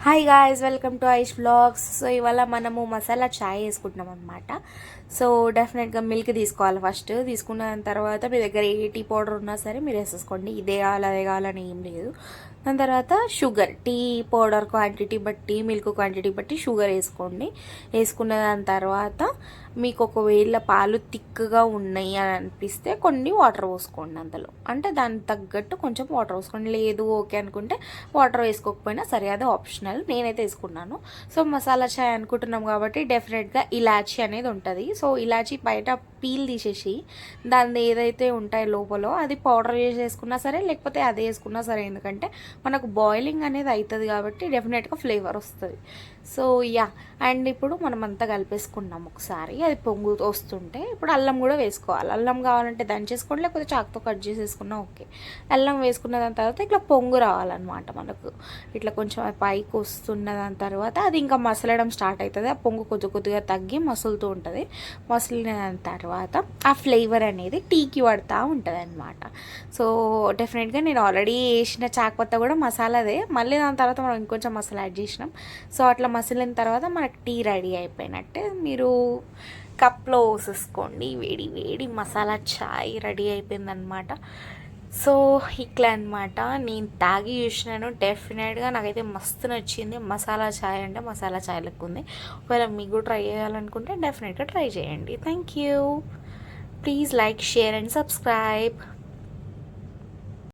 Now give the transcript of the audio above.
Hi guys, welcome to Aish blogs. So ఇవాళ మనము మసాలా చాయ్ వేసుకుంటున్నాం అనమాట. సో డెఫినెట్గా మిల్క్ తీసుకోవాలి. ఫస్ట్ తీసుకున్న తర్వాత మీ దగ్గర ఏ టీ పౌడర్ ఉన్నా సరే మీరు వేసేసుకోండి. ఇదే కావాలి అదే కావాలని ఏం లేదు. దాని తర్వాత షుగర్, టీ పౌడర్ క్వాంటిటీ బట్టి మిల్క్ క్వాంటిటీ బట్టి షుగర్ వేసుకోండి. వేసుకున్న దాని తర్వాత మీకు ఒకవేళ పాలు థిక్గా ఉన్నాయి అని అనిపిస్తే కొన్ని వాటర్ పోసుకోండి అందులో. అంటే దానికి తగ్గట్టు కొంచెం వాటర్ పోసుకోండి. లేదు ఓకే అనుకుంటే వాటర్ వేసుకోకపోయినా సరే, అది ఆప్షనల్. నేనైతే వేసుకున్నాను. సో మసాలా చాయ్ అనుకుంటున్నాం కాబట్టి డెఫినెట్గా ఇలాచీ అనేది ఉంటుంది. సో ఇలాచీ బయట పీల్ తీసేసి దాన్ని ఏదైతే ఉంటాయో లోపల అది పౌడర్ చేసి వేసుకున్నా సరే, లేకపోతే అదే వేసుకున్నా సరే, ఎందుకంటే మనకు బాయిలింగ్ అనేది అవుతుంది కాబట్టి డెఫినెట్గా ఫ్లేవర్ వస్తుంది. సో యా, అండ్ ఇప్పుడు మనం అంతా కలిపేసుకున్నాం ఒకసారి. అది పొంగు వస్తుంటే ఇప్పుడు అల్లం కూడా వేసుకోవాలి. అల్లం కావాలంటే దంచేసుకోండి, లేకపోతే చాకుతో కట్ చేసేసుకున్నా ఓకే. అల్లం వేసుకున్న దాని తర్వాత ఇట్లా పొంగు రావాలన్నమాట మనకు. ఇట్లా కొంచెం పైకి వస్తున్న దాని తర్వాత అది ఇంకా మసలడం స్టార్ట్ అవుతుంది. ఆ పొంగు కొద్ది కొద్దిగా తగ్గి మసులుతూ ఉంటుంది. మసిలిన దాని తర్వాత ఆ ఫ్లేవర్ అనేది టీకి పడుతూ ఉంటుంది అనమాట. సో డెఫినెట్గా నేను ఆల్రెడీ వేసిన చాకుపత్తా కూడా మసాలాదే. మళ్ళీ దాని తర్వాత మనం ఇంకొంచెం మసాలా యాడ్ చేసినాం. సో అట్లా మసిలిన తర్వాత మనకు టీ రెడీ అయిపోయినట్టే. మీరు కప్లో పోసేసుకోండి. వేడి వేడి మసాలా చాయ్ రెడీ అయిపోయిందనమాట. సో ఇట్లా అనమాట నేను తాగి చూసినాను. డెఫినెట్గా నాకైతే మస్తు నచ్చింది. మసాలా చాయ్ అంటే మసాలా చాయ్ లెక్క ఉంది. ఒకవేళ మీకు ట్రై చేయాలనుకుంటే డెఫినెట్గా ట్రై చేయండి. Thank you. Please like, share and subscribe.